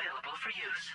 available for use.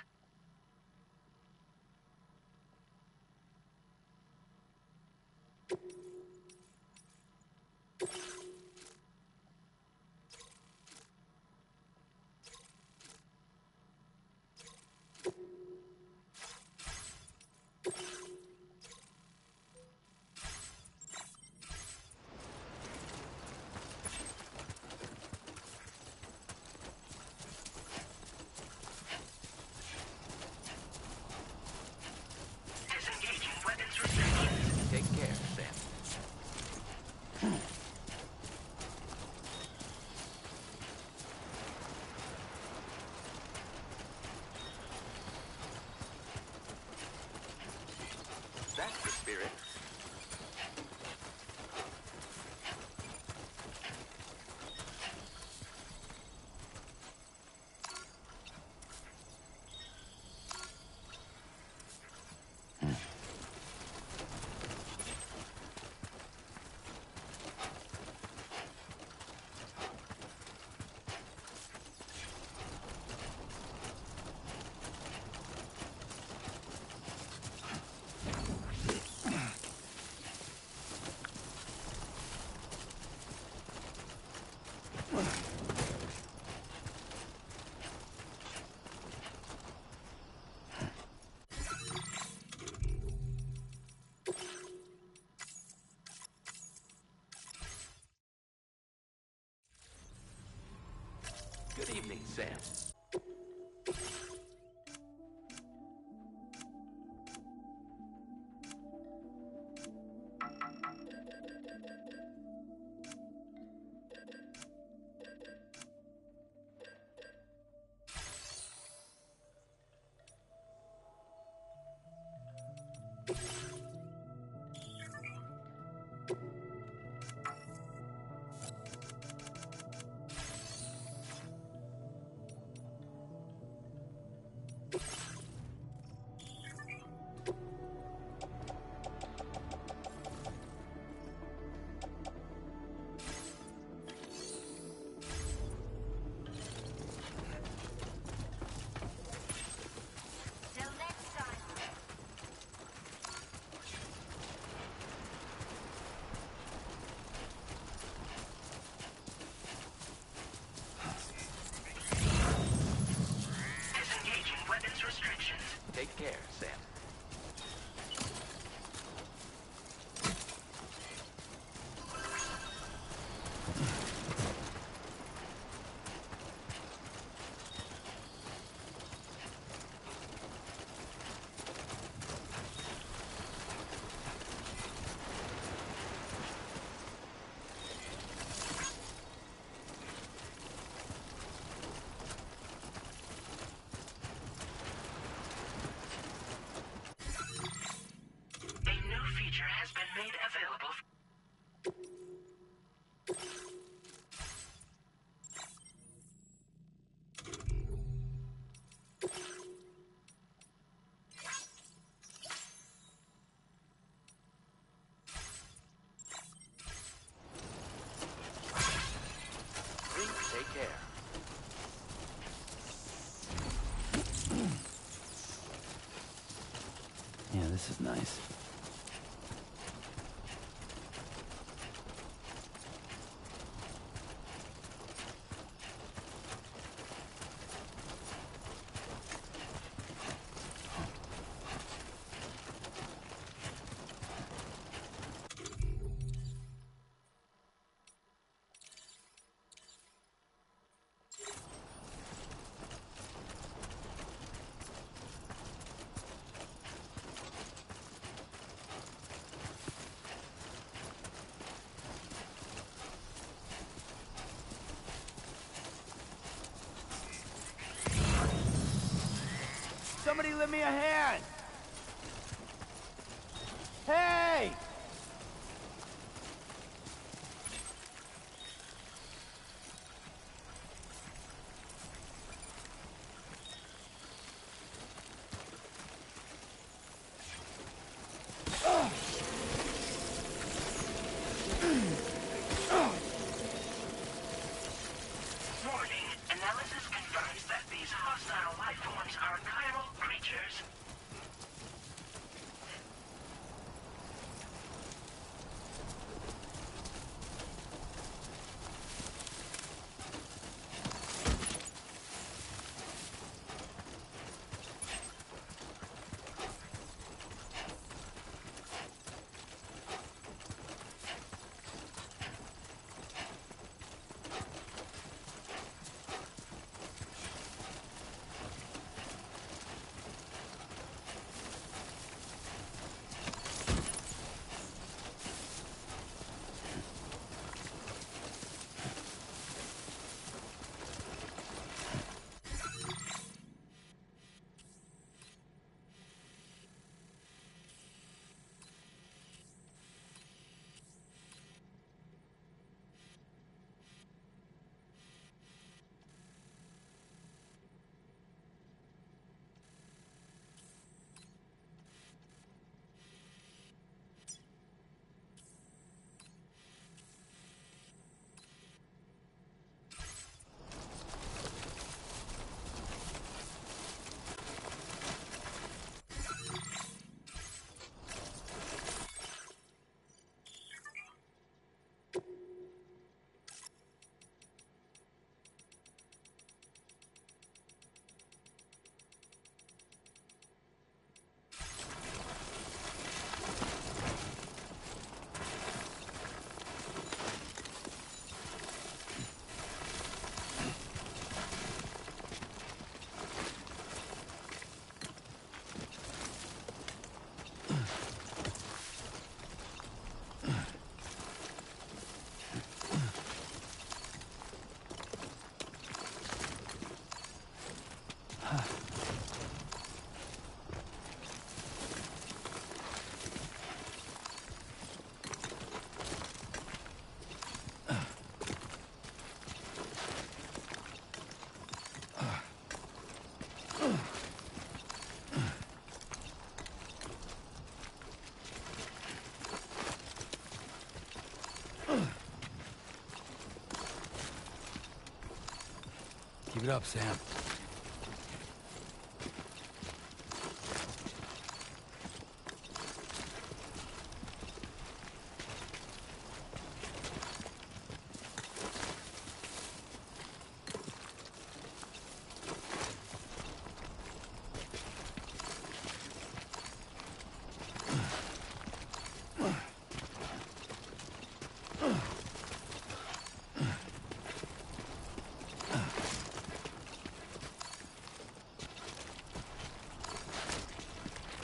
Take care, Sam. That's the spirit. Good evening, Sam. Take care, Sam. Has been made available. Please take care. Yeah, this is nice. Somebody lend me a hand! Hey! Warning, analysis confirms that these hostile life it up, Sam.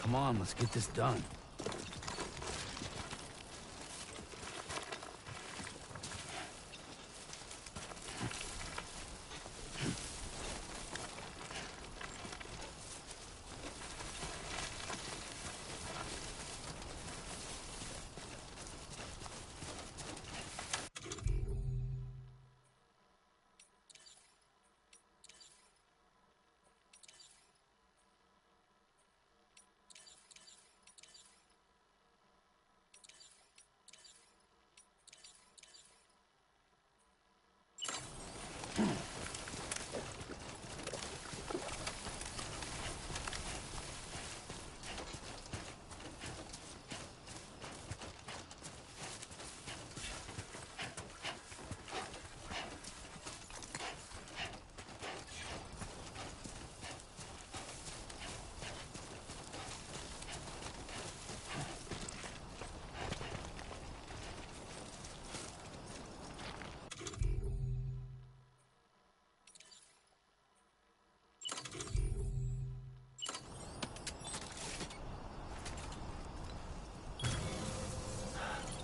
Come on, let's get this done.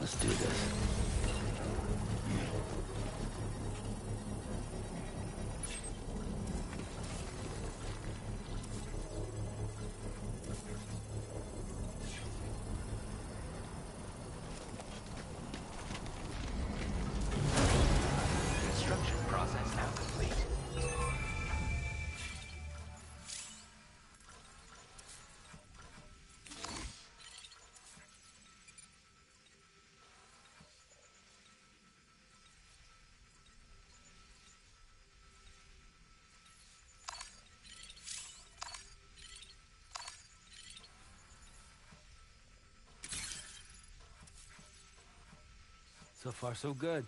Let's do this. Construction process now complete. So far, so good.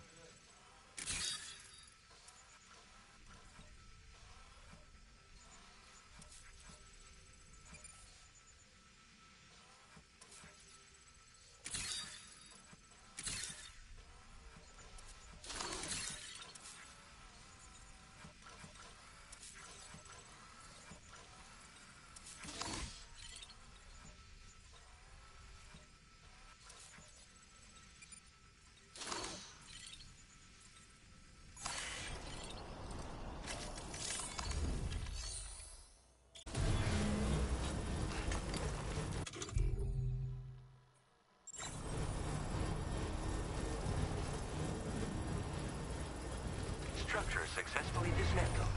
Structure successfully dismantled.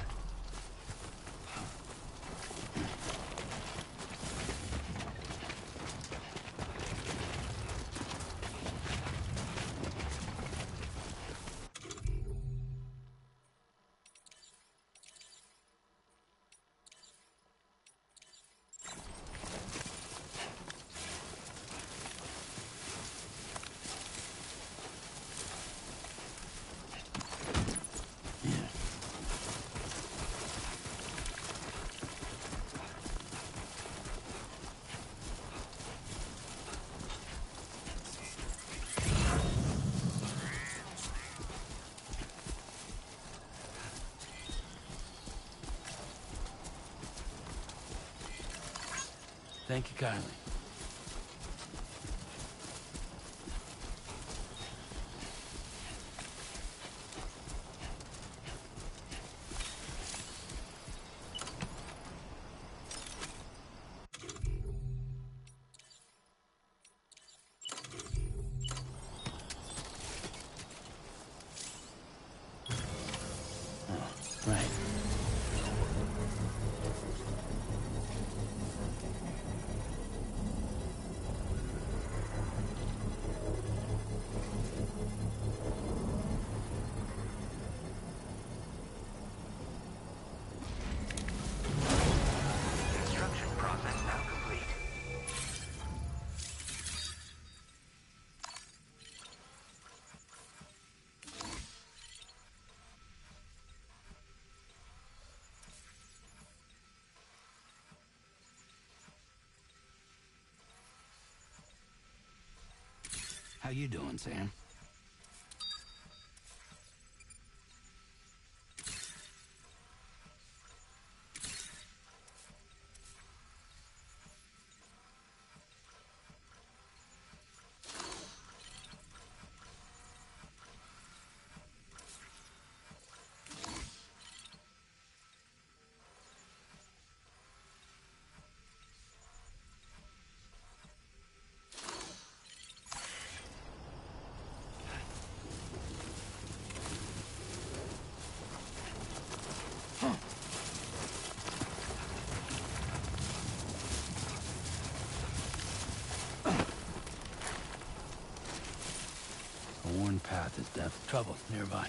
Thank you kindly. Right. How you doing, Sam? A worn path is death. Trouble nearby.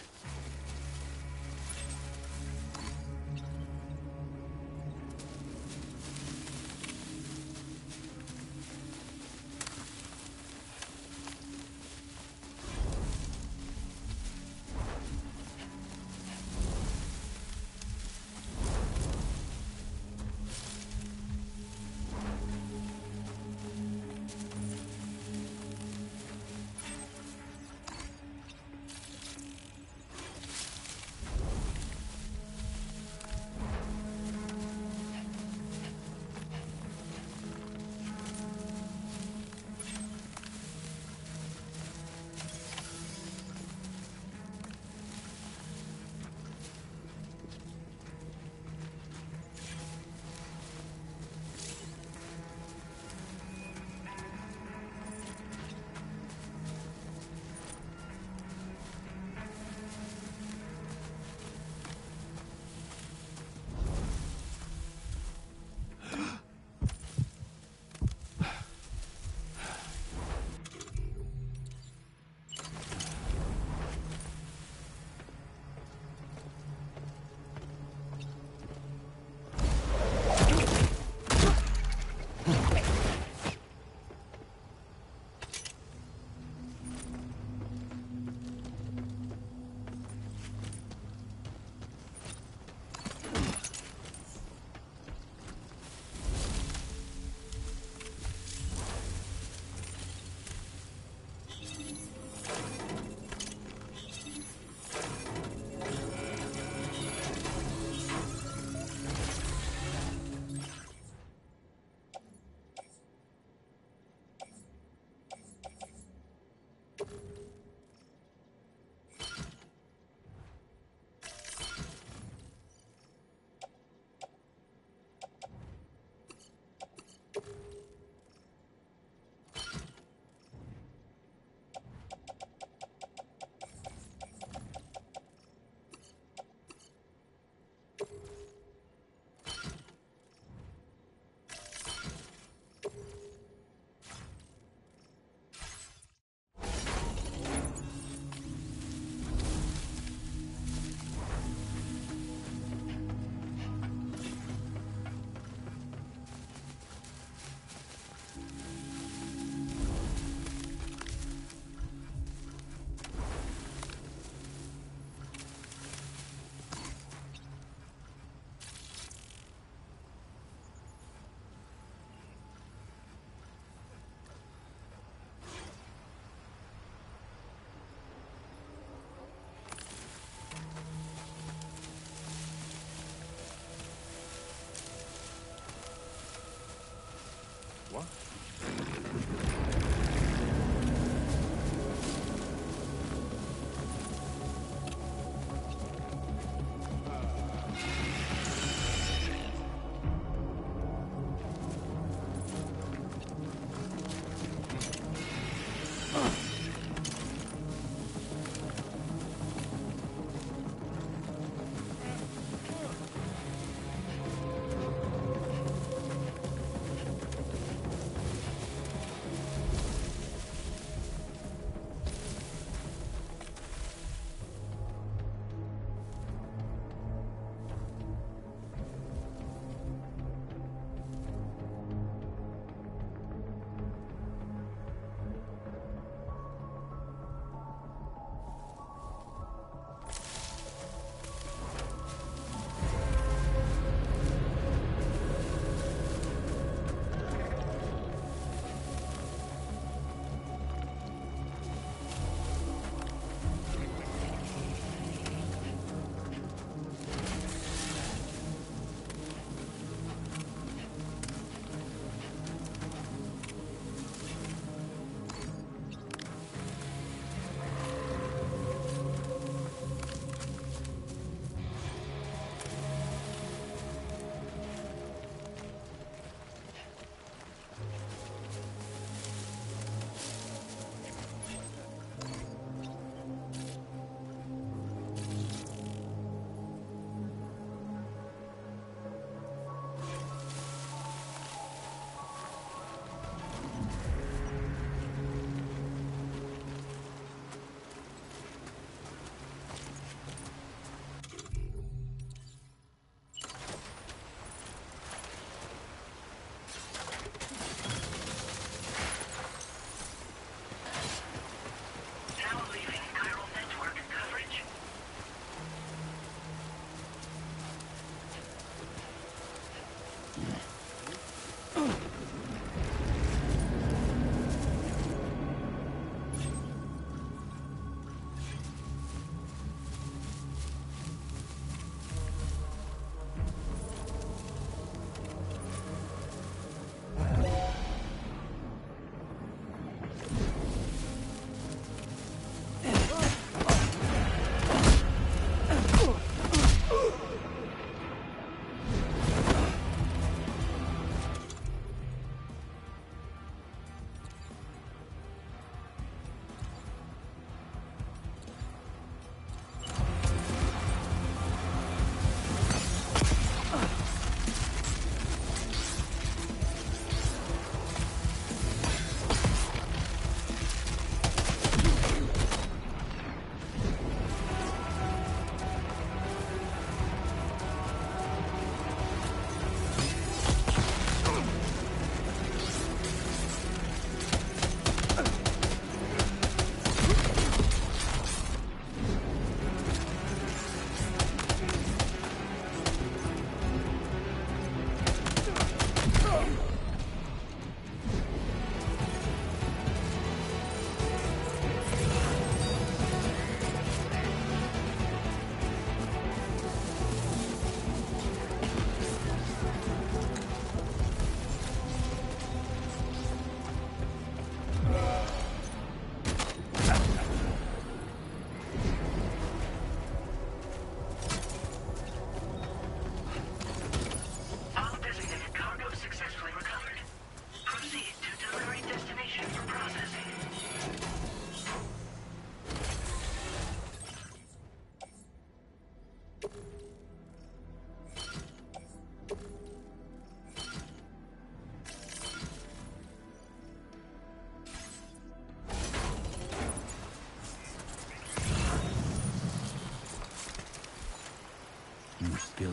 What?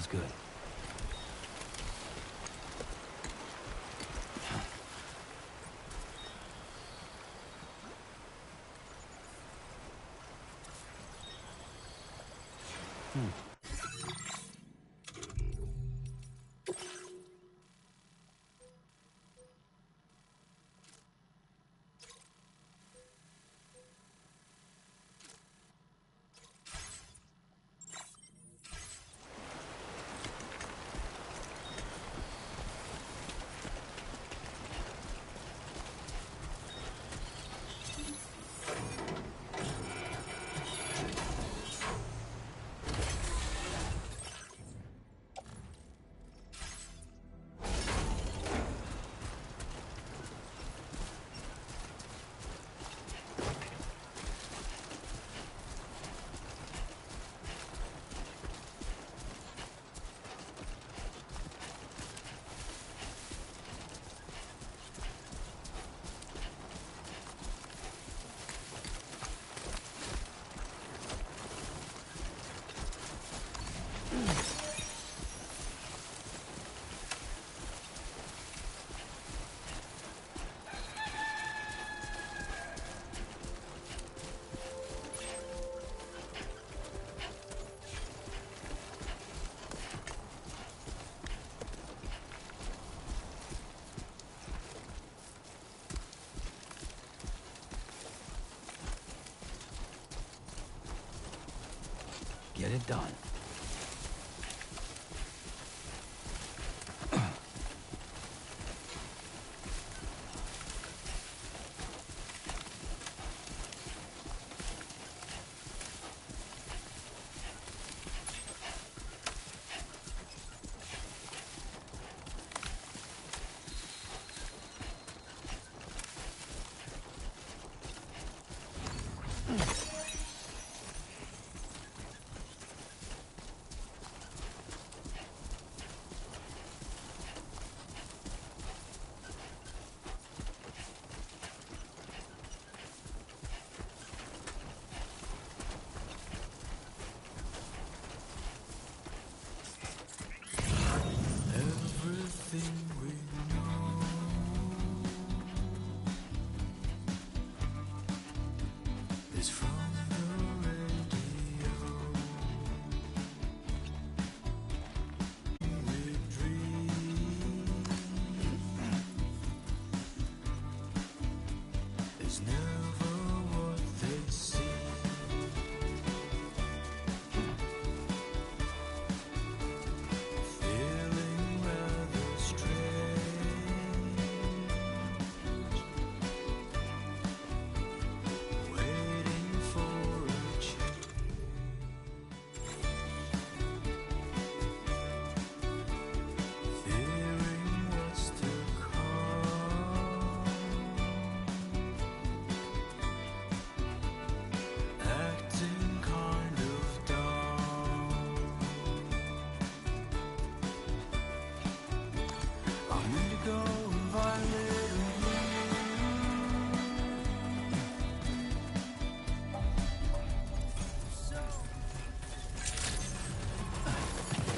was good. Get it done.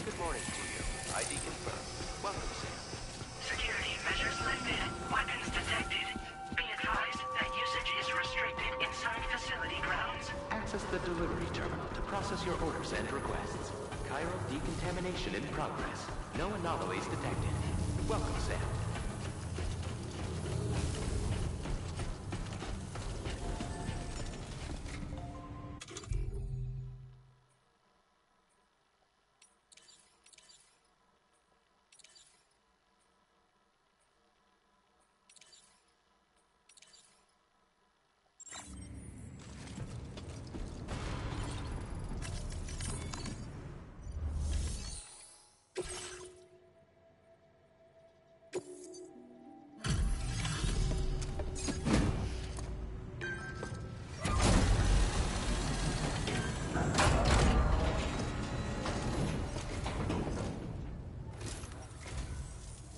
Good morning to you. ID confirmed. Welcome, Sam. Security measures lifted. Weapons detected. Be advised that usage is restricted inside facility grounds. Access the delivery terminal to process your orders and requests. Chiral decontamination in progress. No anomalies detected. Welcome, Sam.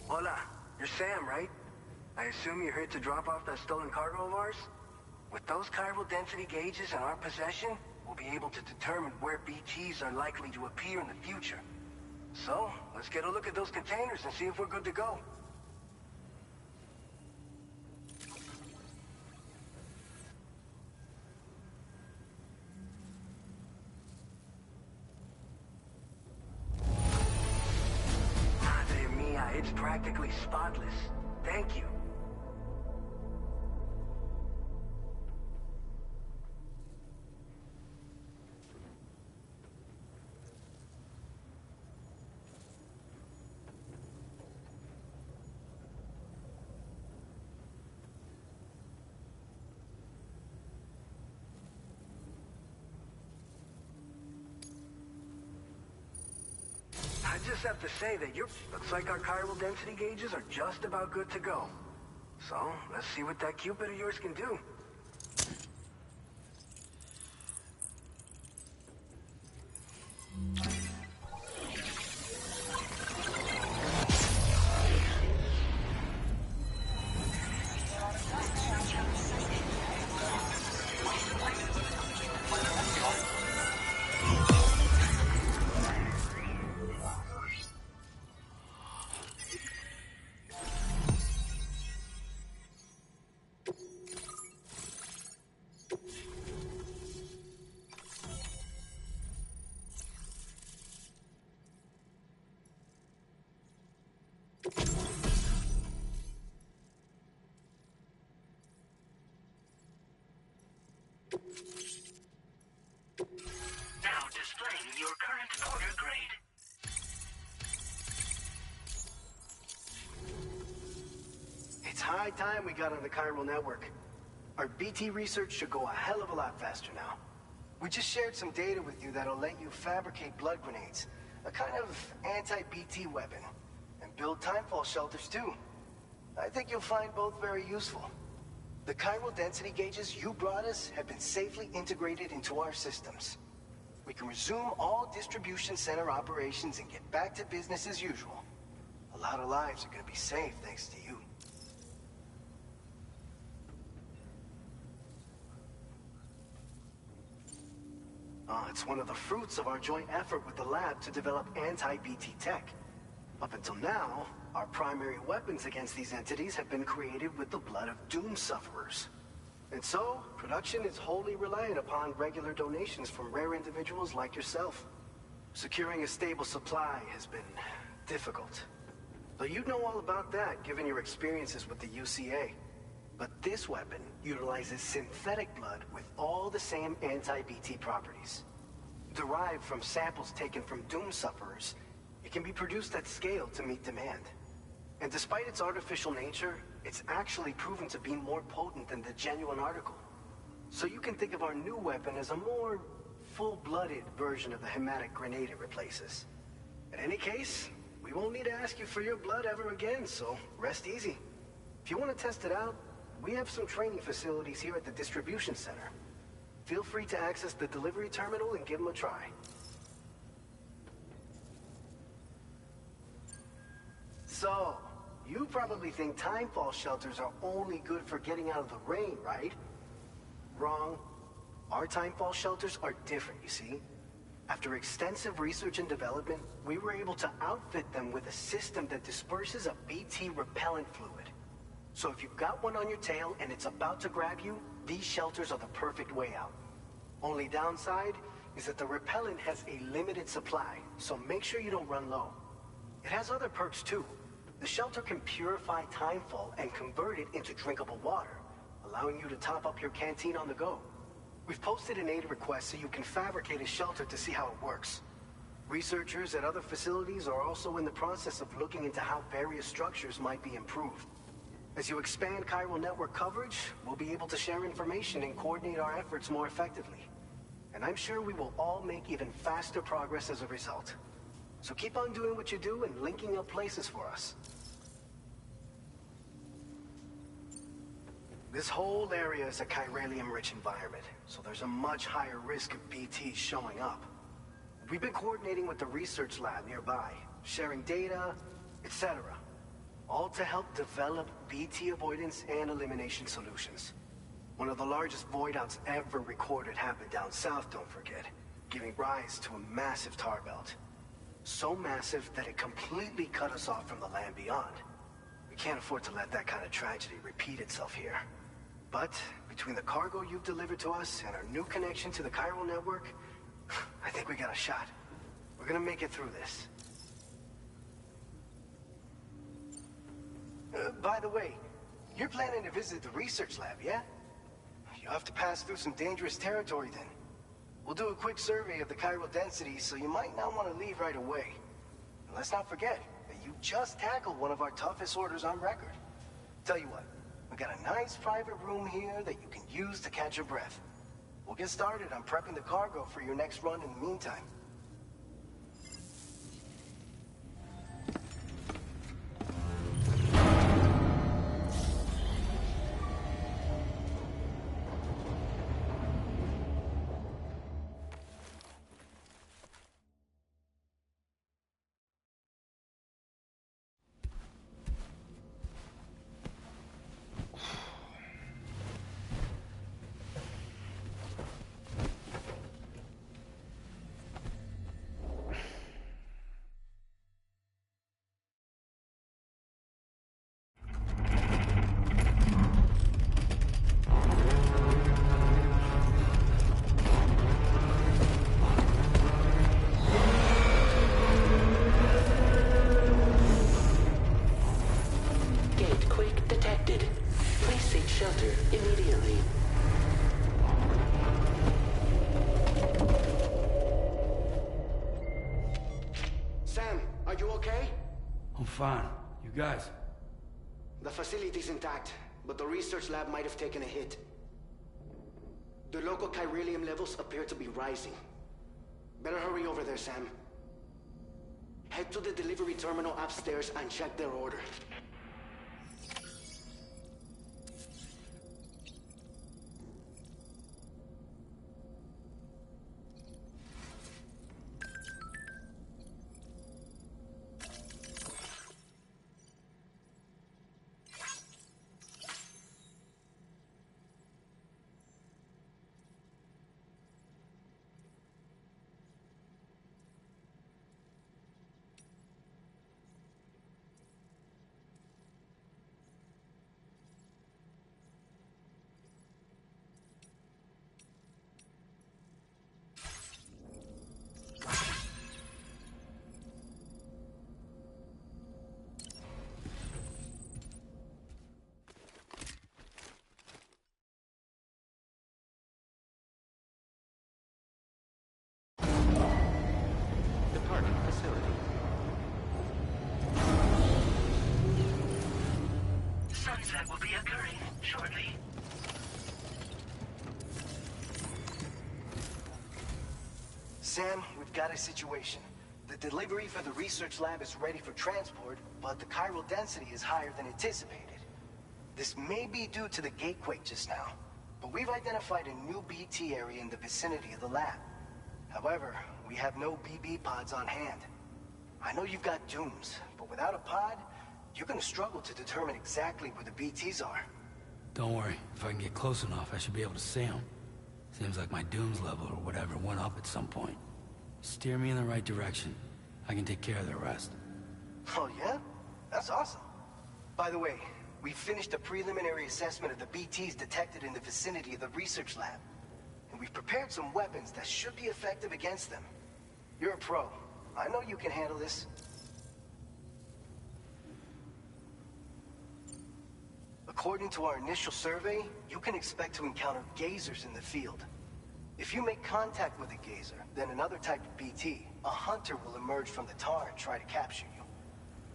Hola, you're Sam, right? I assume you're here to drop off that stolen cargo of ours? With those chiral density gauges in our possession, we'll be able to determine where BTs are likely to appear in the future. So, let's get a look at those containers and see if we're good to go. Madre mia, it's practically spotless. Thank you. I just have to say that looks like our chiral density gauges are just about good to go. So, let's see what that Cupid of yours can do. Now displaying your current order grade. It's high time we got on the chiral network. Our BT research should go a hell of a lot faster now. We just shared some data with you that'll let you fabricate blood grenades, a kind of anti-BT weapon, and build timefall shelters too. I think you'll find both very useful. The chiral density gauges you brought us have been safely integrated into our systems. We can resume all distribution center operations and get back to business as usual. A lot of lives are gonna be saved thanks to you. It's one of the fruits of our joint effort with the lab to develop anti-BT tech. Up until now, our primary weapons against these entities have been created with the blood of doom sufferers. And so, production is wholly reliant upon regular donations from rare individuals like yourself. Securing a stable supply has been difficult. Though you'd know all about that, given your experiences with the UCA. But this weapon utilizes synthetic blood with all the same anti-BT properties. Derived from samples taken from doom sufferers, it can be produced at scale to meet demand. And despite its artificial nature, it's actually proven to be more potent than the genuine article. So you can think of our new weapon as a more full-blooded version of the hematic grenade it replaces. In any case, we won't need to ask you for your blood ever again, so rest easy. If you want to test it out, we have some training facilities here at the distribution center. Feel free to access the delivery terminal and give them a try. So, you probably think timefall shelters are only good for getting out of the rain, right? Wrong. Our timefall shelters are different, you see. After extensive research and development, we were able to outfit them with a system that disperses a BT repellent fluid. So if you've got one on your tail and it's about to grab you, these shelters are the perfect way out. Only downside is that the repellent has a limited supply, so make sure you don't run low. It has other perks too. The shelter can purify timefall and convert it into drinkable water, allowing you to top up your canteen on the go. We've posted an aid request so you can fabricate a shelter to see how it works. Researchers at other facilities are also in the process of looking into how various structures might be improved. As you expand chiral network coverage, we'll be able to share information and coordinate our efforts more effectively. And I'm sure we will all make even faster progress as a result. So keep on doing what you do and linking up places for us. This whole area is a chiralium-rich environment, so there's a much higher risk of BTs showing up. We've been coordinating with the research lab nearby, sharing data, etc. All to help develop BT avoidance and elimination solutions. One of the largest void outs ever recorded happened down south, don't forget, giving rise to a massive tar belt. So massive that it completely cut us off from the land beyond. We can't afford to let that kind of tragedy repeat itself here. But between the cargo you've delivered to us and our new connection to the chiral network, I think we got a shot. We're gonna make it through this. By the way, you're planning to visit the research lab, yeah? You'll have to pass through some dangerous territory then. We'll do a quick survey of the chiral density, so you might not want to leave right away. And let's not forget that you just tackled one of our toughest orders on record. Tell you what, we got a nice private room here that you can use to catch your breath. We'll get started on prepping the cargo for your next run in the meantime. Shelter immediately. Sam, are you okay? I'm fine. You guys? The facility's intact, but the research lab might have taken a hit. The local chiralium levels appear to be rising. Better hurry over there, Sam. Head to the delivery terminal upstairs and check their order. Departing facility. Sunset will be occurring shortly. Sam, we've got a situation. The delivery for the research lab is ready for transport, but the chiral density is higher than anticipated. This may be due to the gatequake just now, but we've identified a new BT area in the vicinity of the lab. However, we have no BB pods on hand. I know you've got dooms, but without a pod, you're gonna struggle to determine exactly where the BTs are. Don't worry. If I can get close enough, I should be able to see them. Seems like my dooms level or whatever went up at some point. Steer me in the right direction. I can take care of the rest. Oh yeah? That's awesome. By the way, we finished a preliminary assessment of the BTs detected in the vicinity of the research lab. And we've prepared some weapons that should be effective against them. You're a pro. I know you can handle this. According to our initial survey, you can expect to encounter gazers in the field. If you make contact with a gazer, then another type of BT, a hunter will emerge from the tar and try to capture you.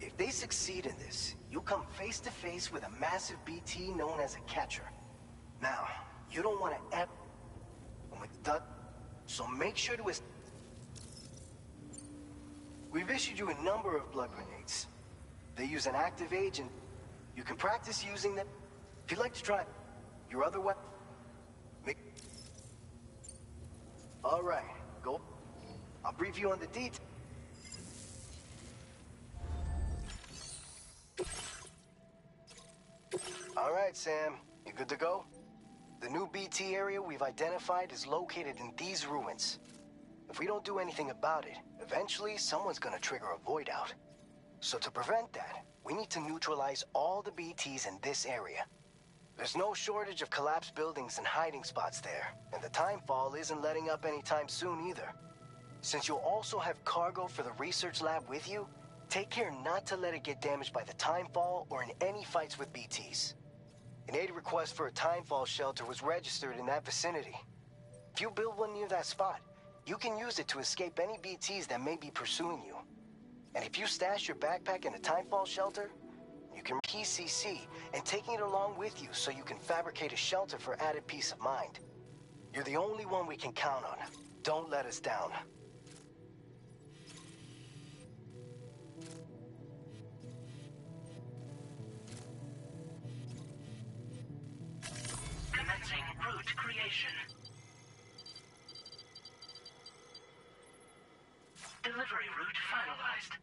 If they succeed in this, you'll come face to face with a massive BT known as a catcher. Now, you don't want to so make sure to... We've issued you a number of blood grenades. They use an active agent. You can practice using them. If you'd like to try your other weapon... All right, go. I'll brief you on the details. All right, Sam. You good to go? The new BT area we've identified is located in these ruins. If we don't do anything about it, eventually someone's gonna trigger a void out. So to prevent that, we need to neutralize all the BTs in this area. There's no shortage of collapsed buildings and hiding spots there, and the timefall isn't letting up anytime soon either. Since you'll also have cargo for the research lab with you, take care not to let it get damaged by the timefall or in any fights with BTs. An aid request for a timefall shelter was registered in that vicinity. If you build one near that spot, you can use it to escape any BTs that may be pursuing you. And if you stash your backpack in a timefall shelter, you can PCC and taking it along with you so you can fabricate a shelter for added peace of mind. You're the only one we can count on. Don't let us down. Commencing route creation. Delivery route finalized.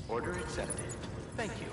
Order accepted. Thank you.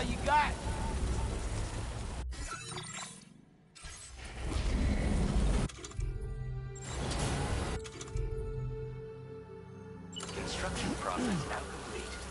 you got? Construction process now complete.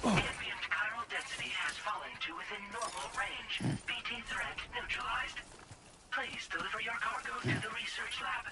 Ambient chiral density has fallen to within normal range. BT threat neutralized. Please deliver your cargo to the research lab.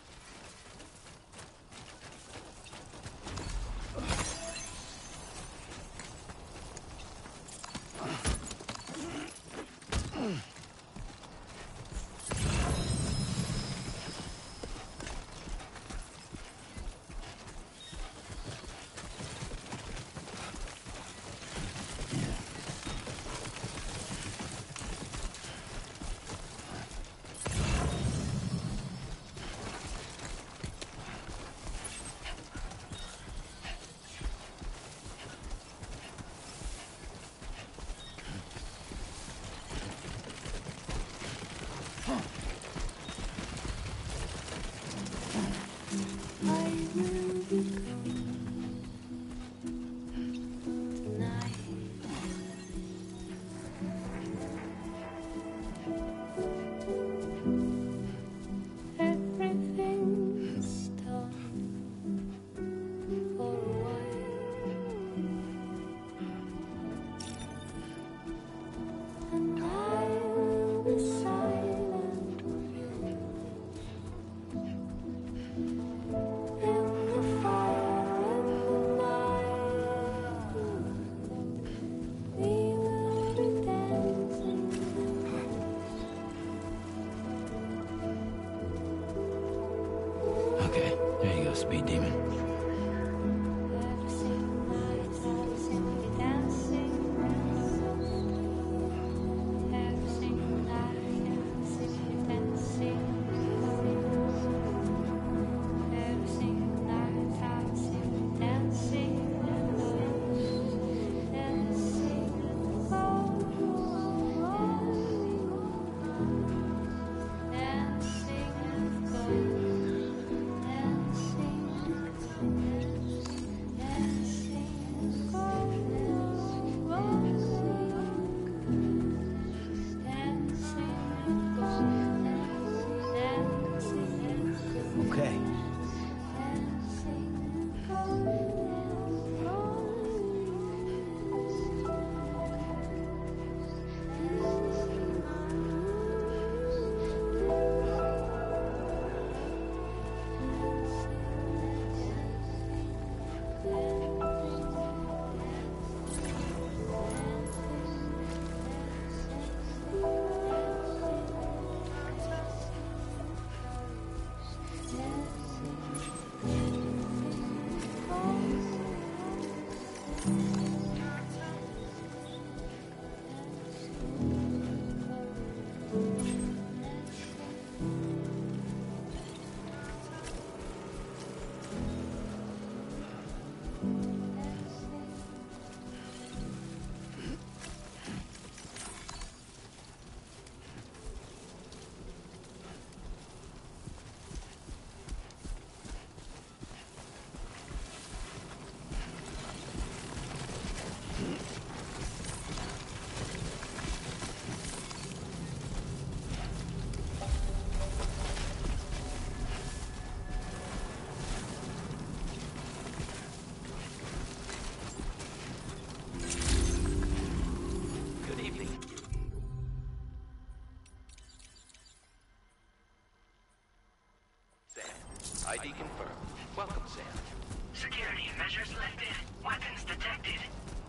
sensors lifted. Weapons detected.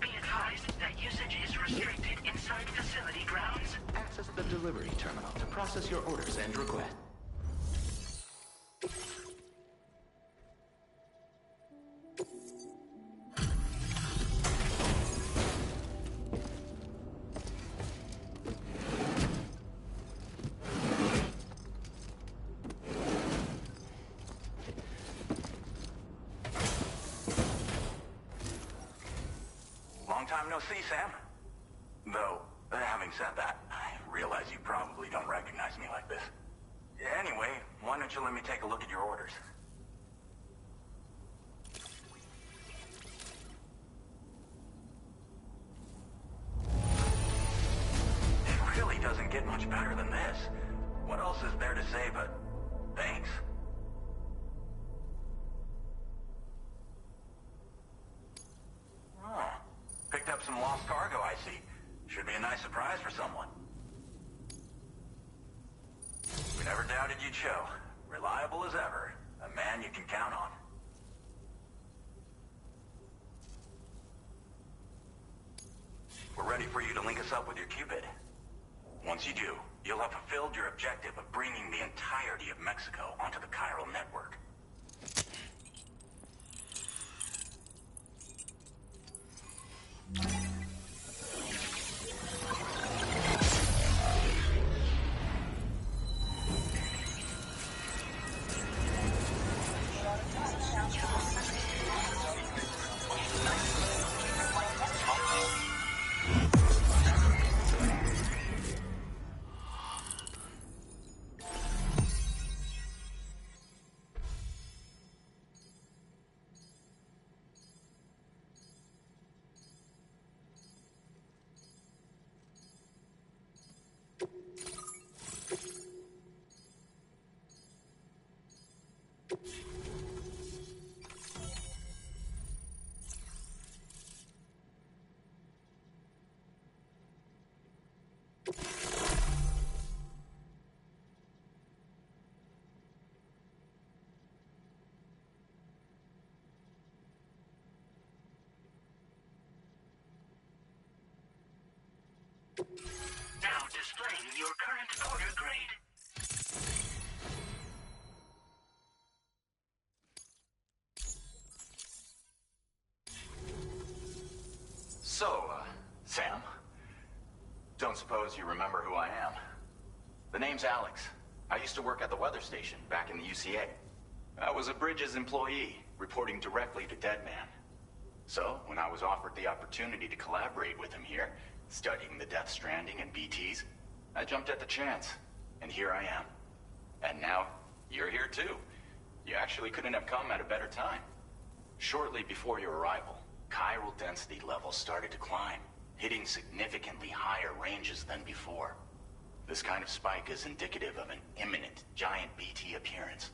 Be advised that usage is restricted inside facility grounds. Access the delivery terminal to process your orders and requests. Long time no see, Sam. Though, having said that, I realize you probably don't recognize me like this. Anyway, why don't you let me take a look at your orders? It really doesn't get much better than this. What else is there to say but thanks? Oh, picked up some lost cargo, I see. Should be a nice surprise for someone. We never doubted you'd show. Reliable as ever. A man you can count on. We're ready for you to link us up with your Cupid. Once you do, you'll have fulfilled your objective of bringing the entirety of Mexico onto the chiral network. Now displaying your current order grade. So, Sam, don't suppose you remember who I am? The name's Alex. I used to work at the weather station back in the UCA. I was a Bridges employee, reporting directly to Deadman. So, when I was offered the opportunity to collaborate with him here, studying the Death Stranding and BTs, I jumped at the chance, and here I am. And now, you're here too. You actually couldn't have come at a better time. Shortly before your arrival, chiral density levels started to climb, hitting significantly higher ranges than before. This kind of spike is indicative of an imminent giant BT appearance.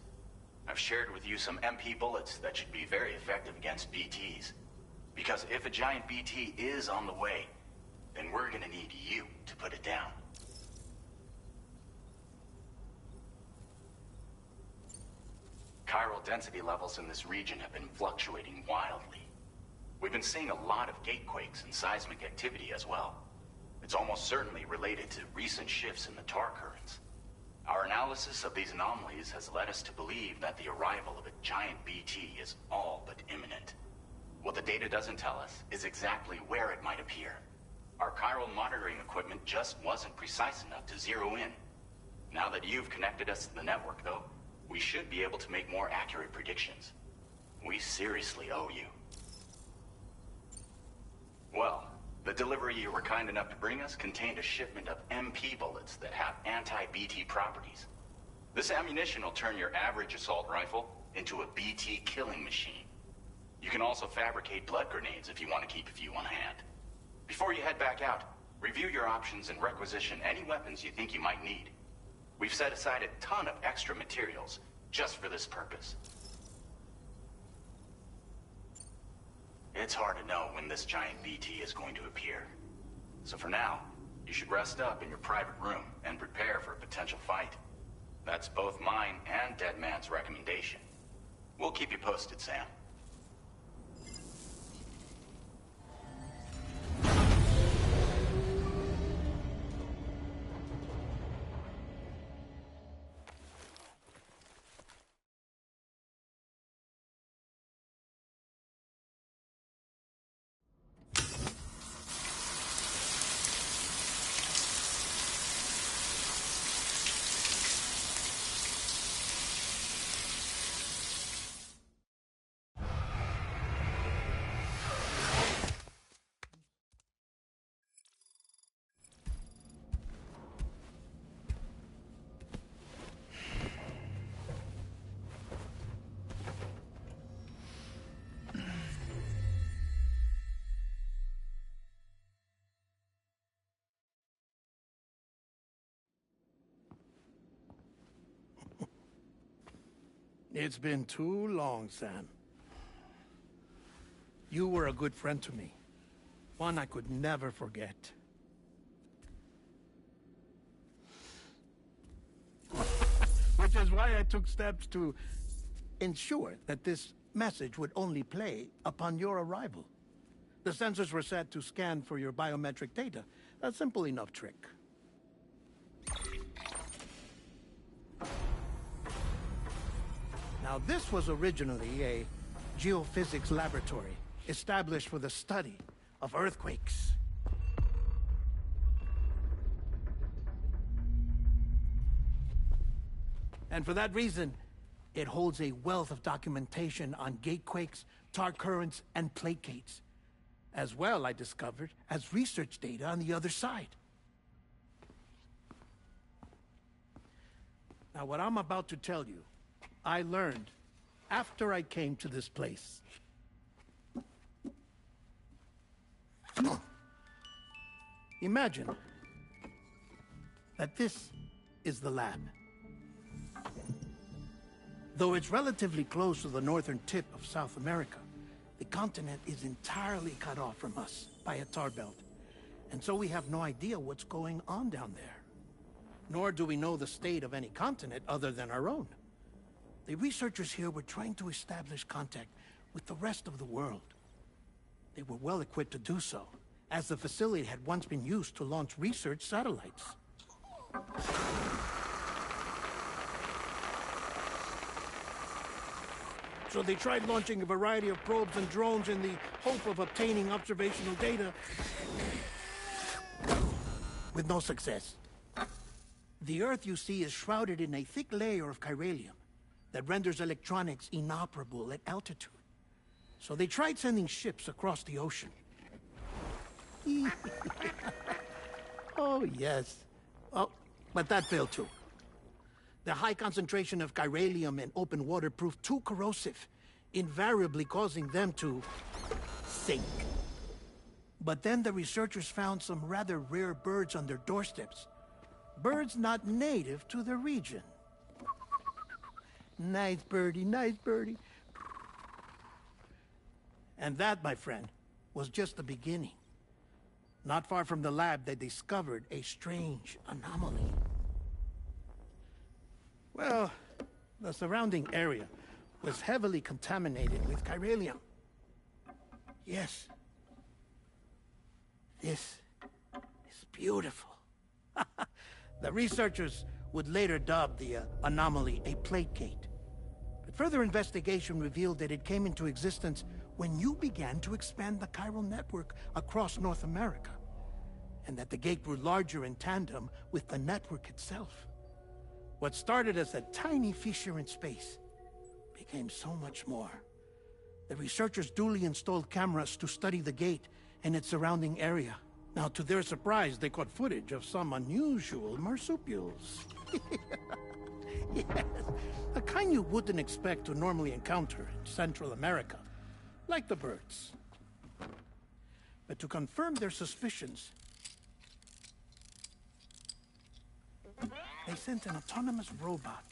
I've shared with you some MP bullets that should be very effective against BTs. Because if a giant BT is on the way, then we're gonna need you to put it down. Chiral density levels in this region have been fluctuating wildly. We've been seeing a lot of gatequakes and seismic activity as well. It's almost certainly related to recent shifts in the tar currents. Our analysis of these anomalies has led us to believe that the arrival of a giant BT is all but imminent. What the data doesn't tell us is exactly where it might appear. Our chiral monitoring equipment just wasn't precise enough to zero in. Now that you've connected us to the network, though, we should be able to make more accurate predictions. We seriously owe you. Well, the delivery you were kind enough to bring us contained a shipment of MP bullets that have anti-BT properties. This ammunition will turn your average assault rifle into a BT killing machine. You can also fabricate blood grenades if you want to keep a few on hand. Before you head back out, review your options and requisition any weapons you think you might need. We've set aside a ton of extra materials just for this purpose. It's hard to know when this giant BT is going to appear. So for now, you should rest up in your private room and prepare for a potential fight. That's both mine and Deadman's recommendation. We'll keep you posted, Sam. It's been too long, Sam. You were a good friend to me. One I could never forget. Which is why I took steps to ensure that this message would only play upon your arrival. The sensors were set to scan for your biometric data. A simple enough trick. Now, this was originally a geophysics laboratory established for the study of earthquakes. And for that reason, it holds a wealth of documentation on gatequakes, tar currents, and plate gates. As well, I discovered, as research data on the other side. Now, what I'm about to tell you, I learned after I came to this place. Imagine that this is the lab. Though it's relatively close to the northern tip of South America, the continent is entirely cut off from us by a tar belt. And so we have no idea what's going on down there. Nor do we know the state of any continent other than our own. The researchers here were trying to establish contact with the rest of the world. They were well equipped to do so, as the facility had once been used to launch research satellites. So they tried launching a variety of probes and drones in the hope of obtaining observational data, with no success. The Earth, you see, is shrouded in a thick layer of chiralium that renders electronics inoperable at altitude. So they tried sending ships across the ocean. Oh, yes. Oh, but that failed too. The high concentration of chiralium in open water proved too corrosive, invariably causing them to sink. But then the researchers found some rather rare birds on their doorsteps. Birds not native to the region. Nice birdie, nice birdie. And that, my friend, was just the beginning. Not far from the lab, they discovered a strange anomaly. Well, the surrounding area was heavily contaminated with chiralium. Yes. This is beautiful. The researchers would later dub the anomaly a plate gate. But further investigation revealed that it came into existence when you began to expand the chiral network across North America, and that the gate grew larger in tandem with the network itself. What started as a tiny fissure in space became so much more. The researchers duly installed cameras to study the gate and its surrounding area. Now, to their surprise, they caught footage of some unusual marsupials. Yes, a kind you wouldn't expect to normally encounter in Central America, like the birds. But to confirm their suspicions, they sent an autonomous robot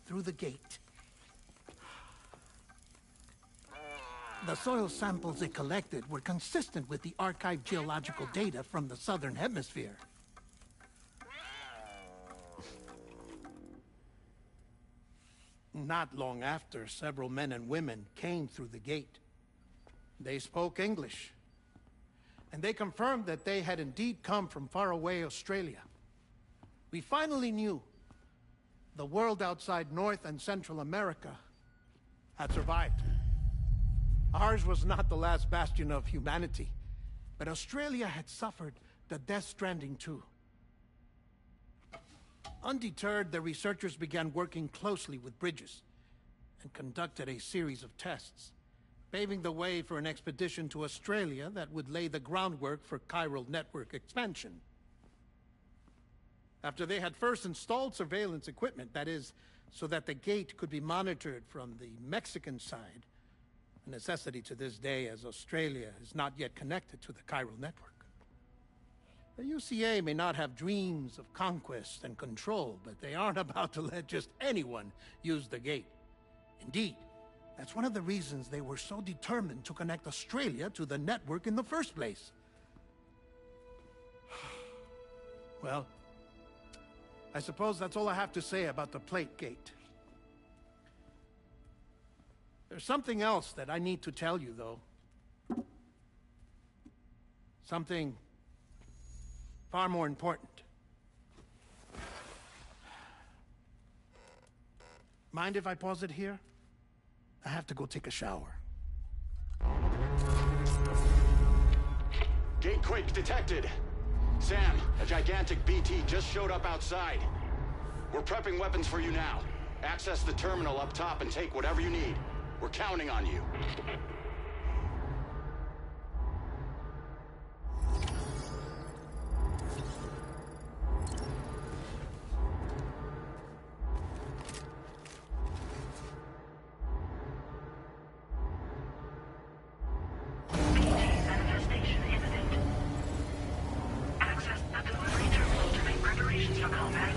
through the gate. The soil samples it collected were consistent with the archived geological data from the southern hemisphere. Not long after, several men and women came through the gate. They spoke English, and they confirmed that they had indeed come from faraway Australia. We finally knew the world outside North and Central America had survived. Ours was not the last bastion of humanity, but Australia had suffered the death stranding too. Undeterred, the researchers began working closely with Bridges and conducted a series of tests, paving the way for an expedition to Australia that would lay the groundwork for chiral network expansion. After they had first installed surveillance equipment, that is, so that the gate could be monitored from the Mexican side, a necessity to this day as Australia is not yet connected to the chiral network. The UCA may not have dreams of conquest and control, but they aren't about to let just anyone use the gate. Indeed, that's one of the reasons they were so determined to connect Australia to the network in the first place. Well, I suppose that's all I have to say about the Plate Gate. There's something else that I need to tell you, though. Something far more important. Mind if I pause it here? I have to go take a shower. Gate quake detected. Sam, a gigantic BT just showed up outside. We're prepping weapons for you now. Access the terminal up top and take whatever you need. We're counting on you. Manifestation imminent. Access the delivery terminal to make preparations for combat.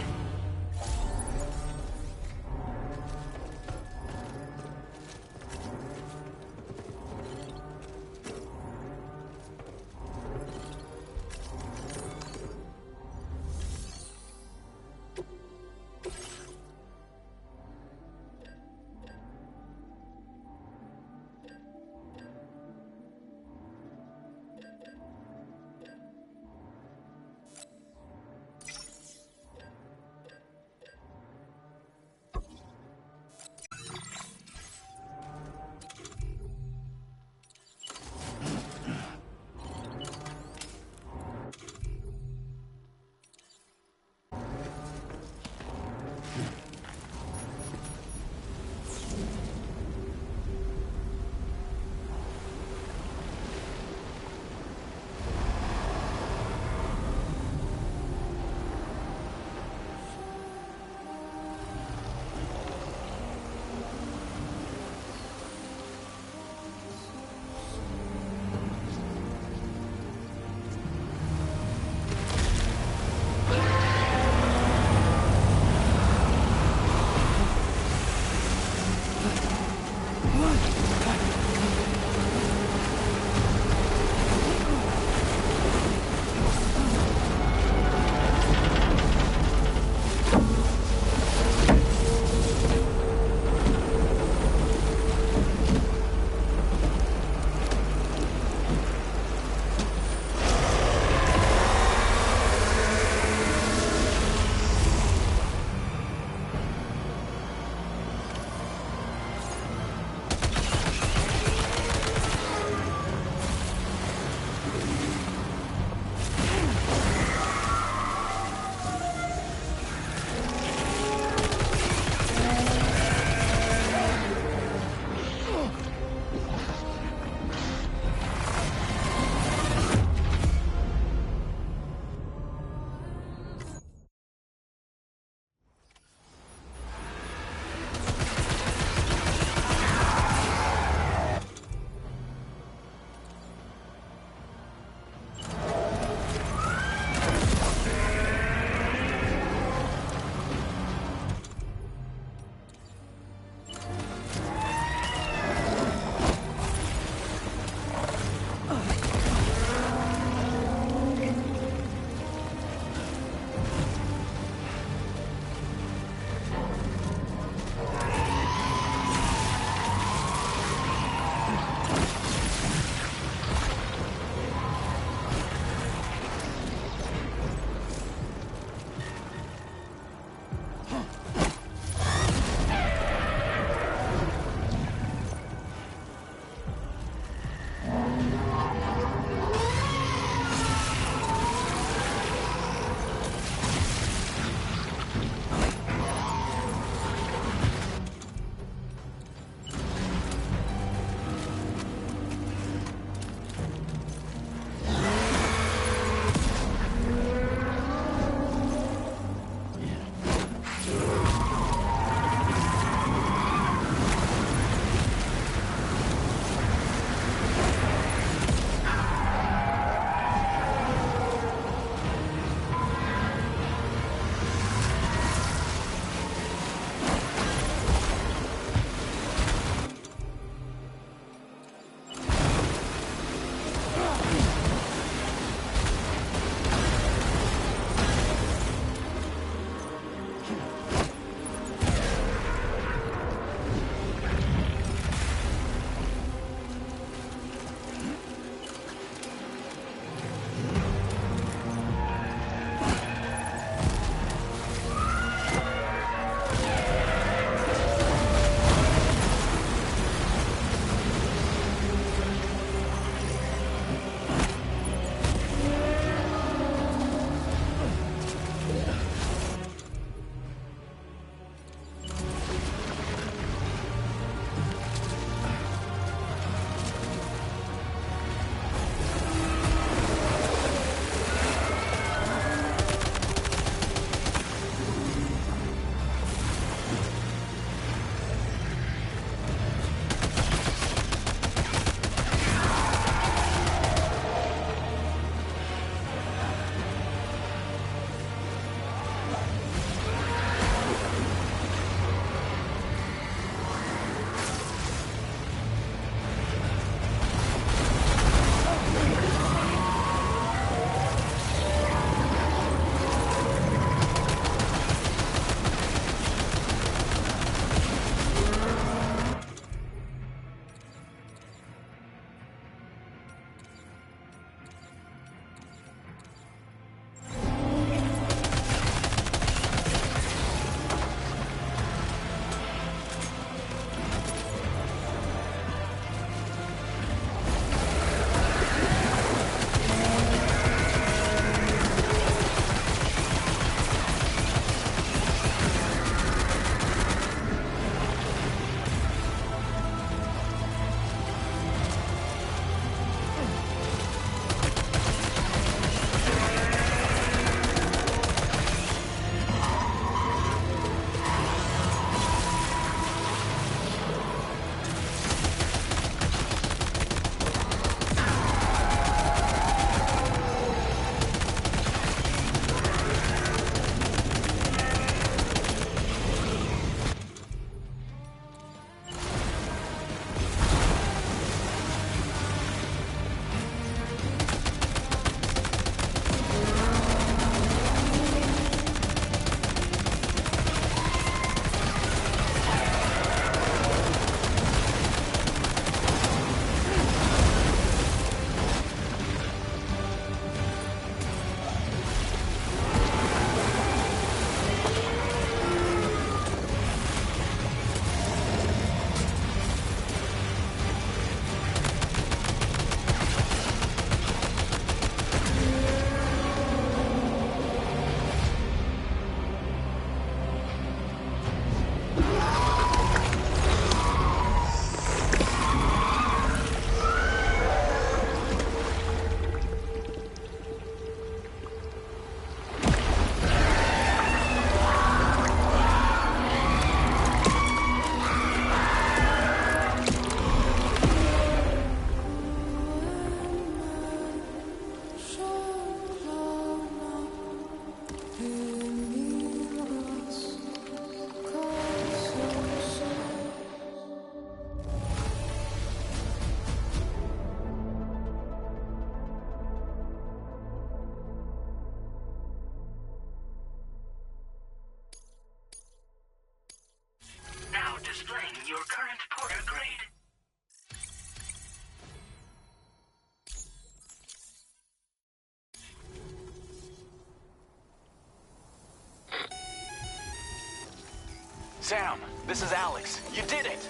Sam, this is Alex. You did it!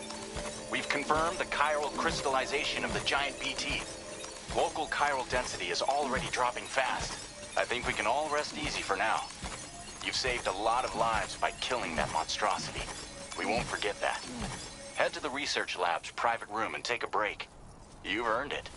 We've confirmed the chiral crystallization of the giant BT. Local chiral density is already dropping fast. I think we can all rest easy for now. You've saved a lot of lives by killing that monstrosity. We won't forget that. Head to the research lab's private room and take a break. You've earned it.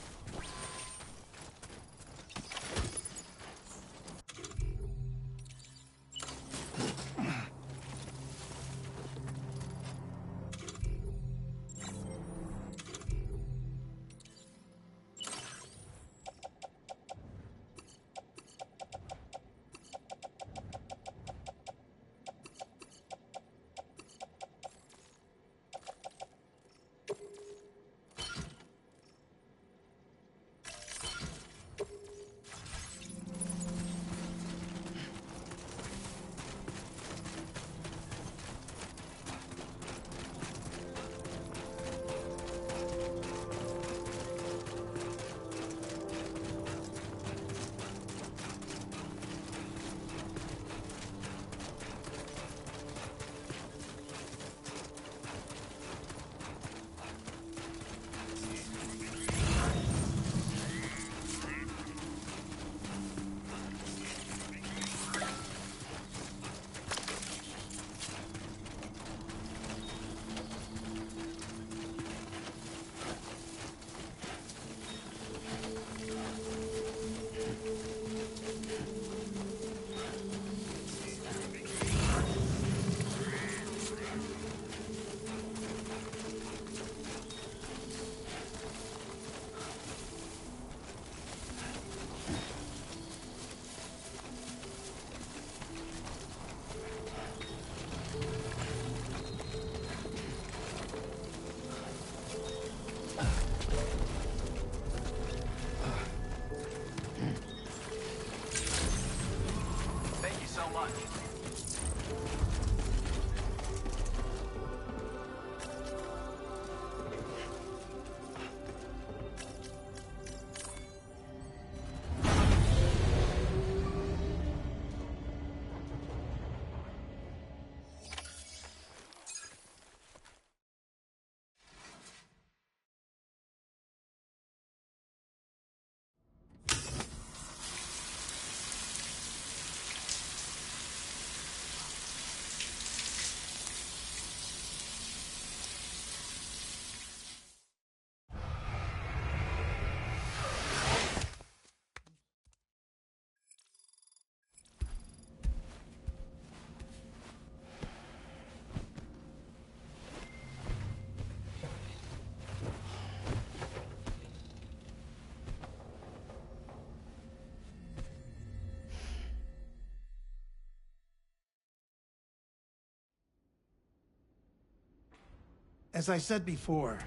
As I said before,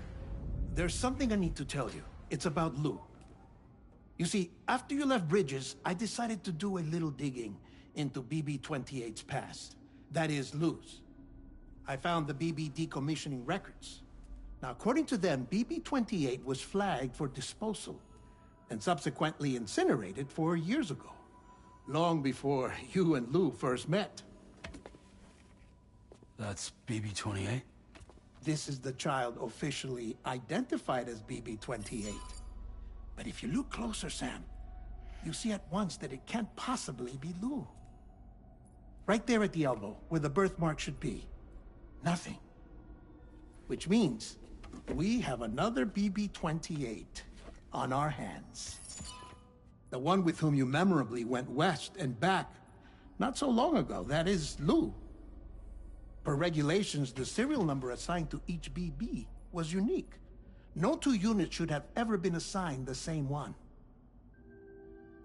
there's something I need to tell you. It's about Lou. You see, after you left Bridges, I decided to do a little digging into BB-28's past. That is, Lou's. I found the BB decommissioning records. Now, according to them, BB-28 was flagged for disposal and subsequently incinerated 4 years ago, long before you and Lou first met. That's BB-28? This is the child officially identified as BB-28. But if you look closer, Sam, you see at once that it can't possibly be Lou. Right there at the elbow, where the birthmark should be. Nothing. Which means we have another BB-28 on our hands. The one with whom you memorably went west and back not so long ago, that is Lou. Per regulations, the serial number assigned to each BB was unique. No two units should have ever been assigned the same one.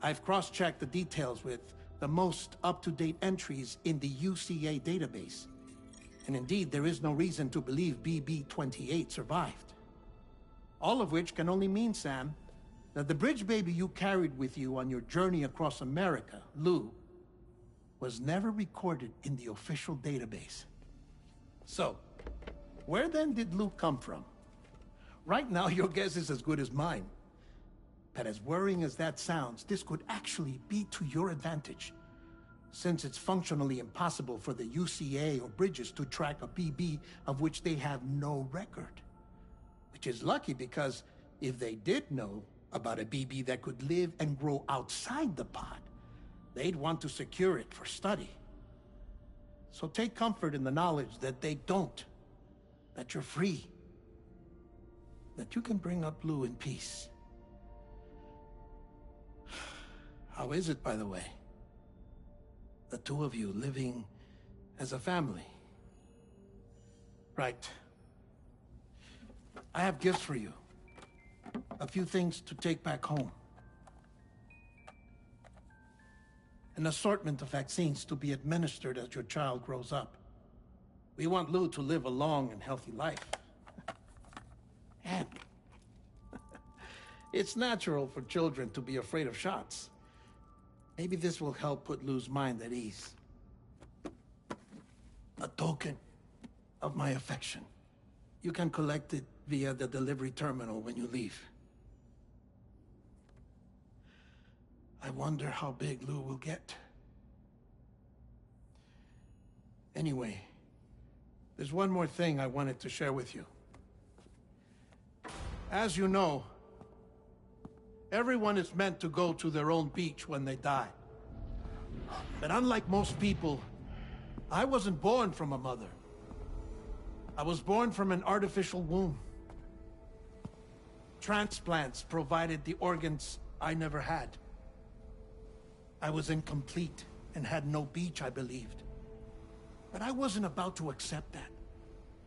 I've cross-checked the details with the most up-to-date entries in the UCA database. And indeed, there is no reason to believe BB-28 survived. All of which can only mean, Sam, that the bridge baby you carried with you on your journey across America, Lou, was never recorded in the official database. So, where then did Lou come from? Right now, your guess is as good as mine. But as worrying as that sounds, this could actually be to your advantage. since it's functionally impossible for the UCA or Bridges to track a BB of which they have no record. Which is lucky because if they did know about a BB that could live and grow outside the pod, they'd want to secure it for study. So take comfort in the knowledge that they don't, that you're free, that you can bring up Lou in peace. How is it, by the way? The two of you living as a family. Right. I have gifts for you. A few things to take back home. An assortment of vaccines to be administered as your child grows up. We want Lou to live a long and healthy life. And it's natural for children to be afraid of shots. Maybe this will help put Lou's mind at ease. A token of my affection. You can collect it via the delivery terminal when you leave. I wonder how big Lou will get. Anyway, there's one more thing I wanted to share with you. As you know, everyone is meant to go to their own beach when they die. But unlike most people, I wasn't born from a mother. I was born from an artificial womb. Transplants provided the organs I never had. I was incomplete and had no beach, I believed. But I wasn't about to accept that.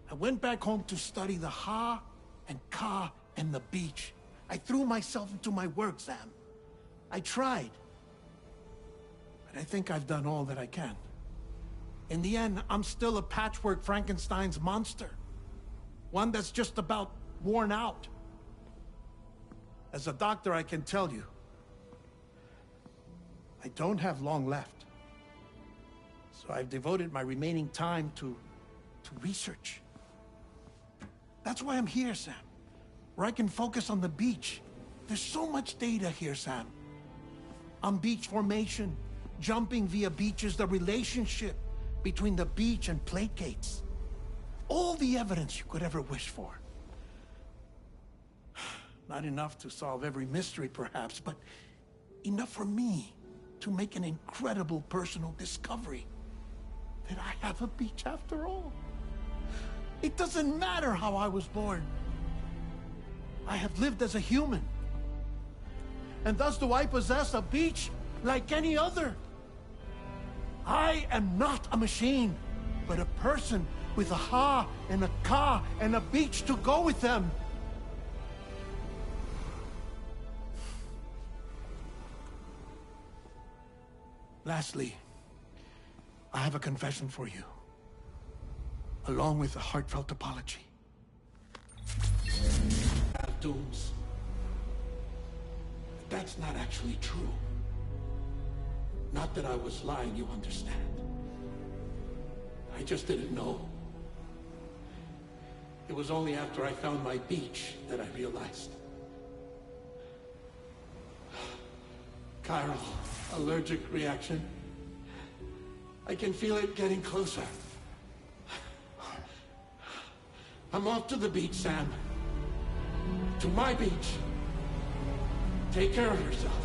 I went back home to study the Ha and Ka and the beach. I threw myself into my work, Sam. I tried. But I think I've done all that I can. In the end, I'm still a patchwork Frankenstein's monster. One that's just about worn out. As a doctor, I can tell you, I don't have long left. So I've devoted my remaining time to research. That's why I'm here, Sam. Where I can focus on the beach. There's so much data here, Sam. On beach formation, jumping via beaches, the relationship between the beach and placates. All the evidence you could ever wish for. Not enough to solve every mystery, perhaps, but enough for me to make an incredible personal discovery. That I have a beach after all. It doesn't matter how I was born. I have lived as a human. And thus do I possess a beach like any other. I am not a machine, but a person with a Ha and a Ka and a beach to go with them. Lastly, I have a confession for you, along with a heartfelt apology. Dooms. But that's not actually true. Not that I was lying, you understand. I just didn't know. It was only after I found my beach that I realized. Chiral allergic reaction. I can feel it getting closer. I'm off to the beach, Sam. To my beach. Take care of yourself.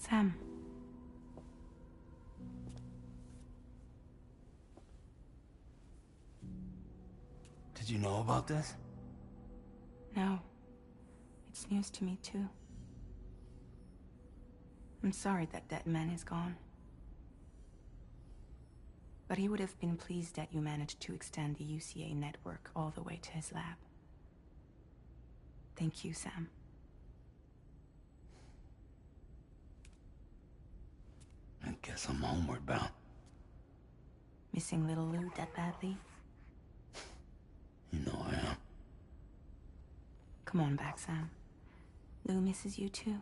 Sam. Did you know about this? No. It's news to me, too. I'm sorry that man is gone. But he would have been pleased that you managed to extend the UCA network all the way to his lab. Thank you, Sam. I guess I'm homeward bound. Missing little Lou that badly? You know I am. Come on back, Sam. Lou misses you too.